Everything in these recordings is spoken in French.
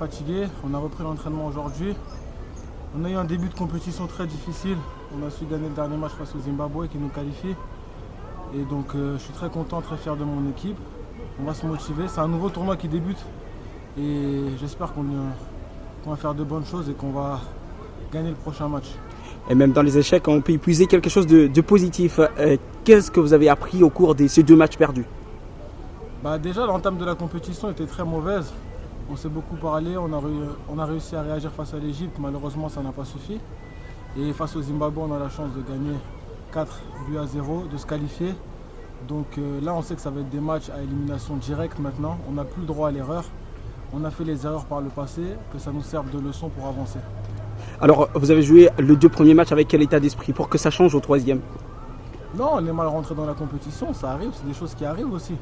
fatigué. On a repris l'entraînement aujourd'hui. On a eu un début de compétition très difficile. On a su gagner le dernier match face au Zimbabwe qui nous qualifie. Et donc je suis très content, très fier de mon équipe. On va se motiver. C'est un nouveau tournoi qui débute. Et j'espère qu'on va faire de bonnes choses et qu'on va gagner le prochain match. Et même dans les échecs, on peut y puiser quelque chose de positif. Qu'est-ce que vous avez appris au cours de ces 2 matchs perdus? Déjà, l'entame de la compétition était très mauvaise. On s'est beaucoup parlé, on a réussi à réagir face à l'Égypte. Malheureusement, ça n'a pas suffi. Et face au Zimbabwe, on a la chance de gagner 4-0, de se qualifier. Donc là, on sait que ça va être des matchs à élimination directe maintenant. On n'a plus le droit à l'erreur. On a fait les erreurs par le passé, que ça nous serve de leçon pour avancer. Alors, vous avez joué les 2 premiers matchs avec quel état d'esprit pour que ça change au 3e? Non, on est mal rentré dans la compétition, ça arrive, c'est des choses qui arrivent aussi.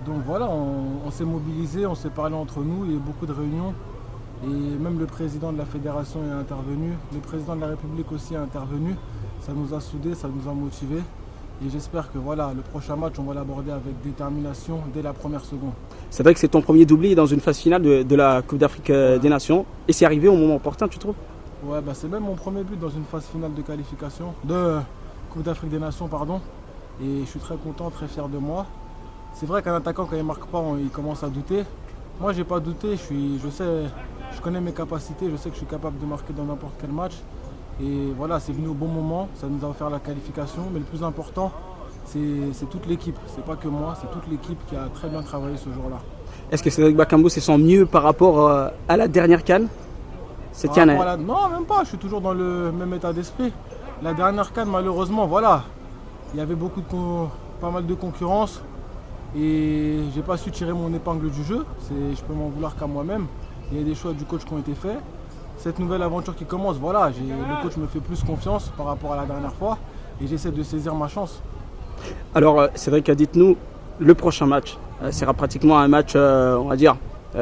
Donc voilà, on s'est mobilisé, on s'est parlé entre nous, il y a eu beaucoup de réunions. Et même le président de la fédération est intervenu, le président de la République aussi est intervenu. Ça nous a soudés, ça nous a motivés. Et j'espère que voilà, le prochain match, on va l'aborder avec détermination dès la première seconde. C'est vrai que c'est ton premier doublé dans une phase finale de la Coupe d'Afrique des Nations. Et c'est arrivé au moment opportun, tu trouves? Ouais, c'est même mon premier but dans une phase finale de qualification, de Coupe d'Afrique des Nations, pardon. Et je suis très content, très fier de moi. C'est vrai qu'un attaquant, quand il ne marque pas, il commence à douter. Moi, je n'ai pas douté, je connais mes capacités, je sais que je suis capable de marquer dans n'importe quel match. Et voilà, c'est venu au bon moment, ça nous a offert la qualification. Mais le plus important, c'est toute l'équipe. C'est pas que moi, c'est toute l'équipe qui a très bien travaillé ce jour-là. Est-ce que Cédric Bakambu se sent mieux par rapport à la dernière CAN? Non, même pas, je suis toujours dans le même état d'esprit. La dernière CAN, malheureusement, voilà, il y avait pas mal de concurrence. Et j'ai pas su tirer mon épingle du jeu, je peux m'en vouloir qu'à moi-même. Il y a des choix du coach qui ont été faits. Cette nouvelle aventure qui commence, voilà, le coach me fait plus confiance par rapport à la dernière fois et j'essaie de saisir ma chance. Alors Cédric, dites-nous, le prochain match sera pratiquement un match, on va dire, où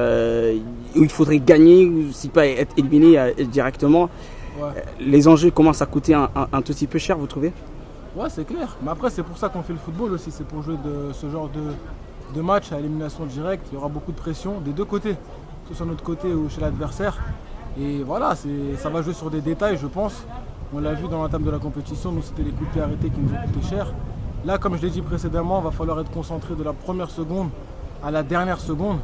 il faudrait gagner, ou si pas être éliminé directement. Ouais. Les enjeux commencent à coûter un tout petit peu cher, vous trouvez? Ouais, c'est clair. Mais après, c'est pour ça qu'on fait le football aussi. C'est pour jouer de ce genre de match à élimination directe. Il y aura beaucoup de pression des 2 côtés, que ce soit notre côté ou chez l'adversaire. Et voilà, ça va jouer sur des détails, je pense. On l'a vu dans l'entame de la compétition. Nous, c'était les coups de pied arrêtés qui nous ont coûté cher. Là, comme je l'ai dit précédemment, il va falloir être concentré de la première seconde à la dernière seconde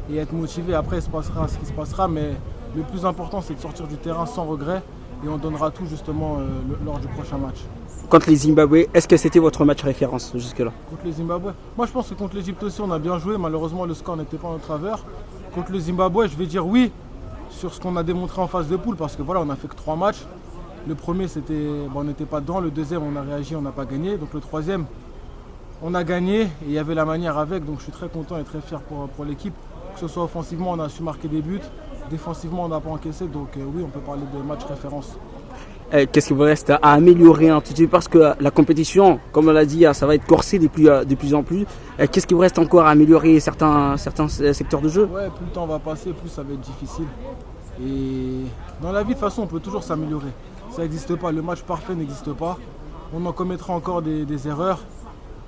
et être motivé. Après, il se passera ce qui se passera. Mais le plus important, c'est de sortir du terrain sans regret. Et on donnera tout justement lors du prochain match. Contre les Zimbabwe, est-ce que c'était votre match référence jusque-là? Contre les Zimbabwe, moi je pense que contre l'Égypte aussi on a bien joué. Malheureusement le score n'était pas en notre faveur. Contre le Zimbabwe, je vais dire oui sur ce qu'on a démontré en phase de poule parce que voilà, on a fait que 3 matchs. Le premier on n'était pas dedans, le deuxième on a réagi, on n'a pas gagné. Donc le troisième on a gagné et il y avait la manière avec. Donc je suis très content et très fier pour l'équipe. Que ce soit offensivement, on a su marquer des buts. Défensivement, on n'a pas encaissé. Donc oui, on peut parler de match référence. Qu'est-ce qu'il vous reste à améliorer un petit peu? Parce que la compétition, comme on l'a dit, ça va être corsé de plus en plus. Qu'est-ce qu'il vous reste encore à améliorer certains secteurs de jeu? Ouais, plus le temps va passer, plus ça va être difficile. Et dans la vie, de toute façon, on peut toujours s'améliorer. Ça n'existe pas, le match parfait n'existe pas. On en commettra encore des erreurs,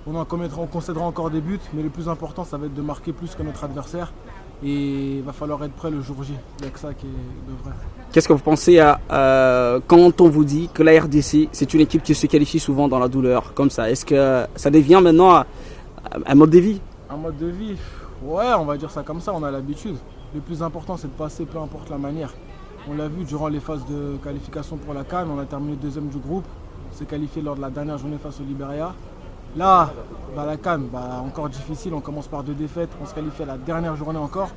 on concédera encore des buts, mais le plus important, ça va être de marquer plus que notre adversaire. Et il va falloir être prêt le jour J. Il n'y a que ça qui est de vrai. Qu'est-ce que vous pensez quand on vous dit que la RDC, c'est une équipe qui se qualifie souvent dans la douleur, comme ça? Est-ce que ça devient maintenant un mode de vie? Un mode de vie, ouais, on va dire ça comme ça, on a l'habitude. Le plus important, c'est de passer, peu importe la manière. On l'a vu durant les phases de qualification pour la CAN, on a terminé 2e du groupe. On s'est qualifié lors de la dernière journée face au Libéria. Là, la CAN, encore difficile, on commence par 2 défaites, on se qualifie à la dernière journée encore.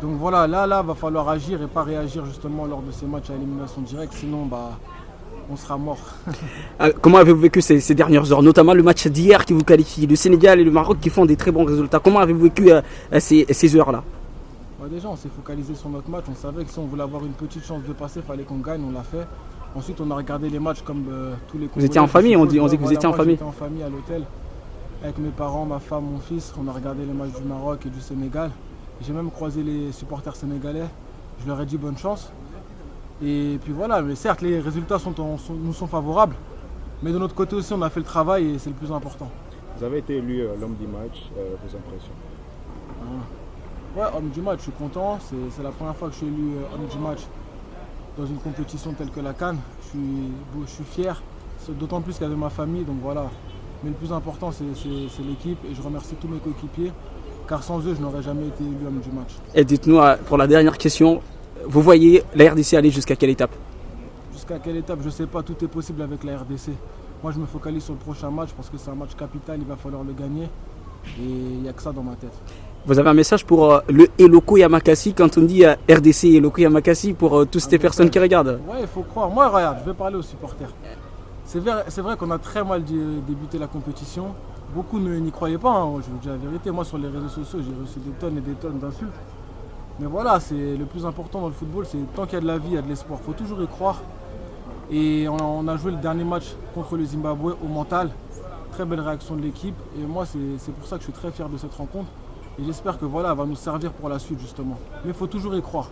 Donc voilà, là, va falloir agir et pas réagir justement lors de ces matchs à élimination directe, sinon on sera mort. Comment avez-vous vécu ces dernières heures, notamment le match d'hier qui vous qualifie, le Sénégal et le Maroc qui font des très bons résultats? Comment avez-vous vécu ces heures-là? Déjà, on s'est focalisé sur notre match, on savait que si on voulait avoir une petite chance de passer, il fallait qu'on gagne, on l'a fait. Ensuite, on a regardé les matchs comme tous les Congolais. Vous étiez en famille, on dit que vous étiez en famille. J'étais en famille à l'hôtel avec mes parents, ma femme, mon fils. On a regardé les matchs du Maroc et du Sénégal. J'ai même croisé les supporters sénégalais. Je leur ai dit bonne chance. Et puis voilà, mais certes, les résultats nous sont favorables. Mais de notre côté aussi, on a fait le travail et c'est le plus important. Vous avez été élu l'homme du match, vos impressions? Ouais, homme du match, je suis content. C'est la première fois que je suis élu homme du match dans une compétition telle que la CAN. Je suis fier, d'autant plus qu'avec ma famille, donc voilà. Mais le plus important, c'est l'équipe et je remercie tous mes coéquipiers, car sans eux, je n'aurais jamais été élu homme du match. Et dites-nous, pour la dernière question, vous voyez la RDC aller jusqu'à quelle étape? Jusqu'à quelle étape, je ne sais pas, tout est possible avec la RDC. Moi, je me focalise sur le prochain match parce que c'est un match capital, il va falloir le gagner et il n'y a que ça dans ma tête. Vous avez un message pour le Eloko Yamakasi quand on dit RDC Eloko Yamakasi pour toutes ces personnes qui regardent? Ouais, il faut croire. Moi, regarde, je vais parler aux supporters. C'est vrai qu'on a très mal débuté la compétition. Beaucoup n'y croyaient pas, hein. Je vous dis la vérité. Moi, sur les réseaux sociaux, j'ai reçu des tonnes et des tonnes d'insultes. Mais voilà, c'est le plus important dans le football, c'est tant qu'il y a de la vie, il y a de l'espoir. Il faut toujours y croire. Et on a joué le dernier match contre le Zimbabwe au mental. Très belle réaction de l'équipe. Et moi, c'est pour ça que je suis très fier de cette rencontre. Et j'espère que voilà, elle va nous servir pour la suite justement. Mais il faut toujours y croire.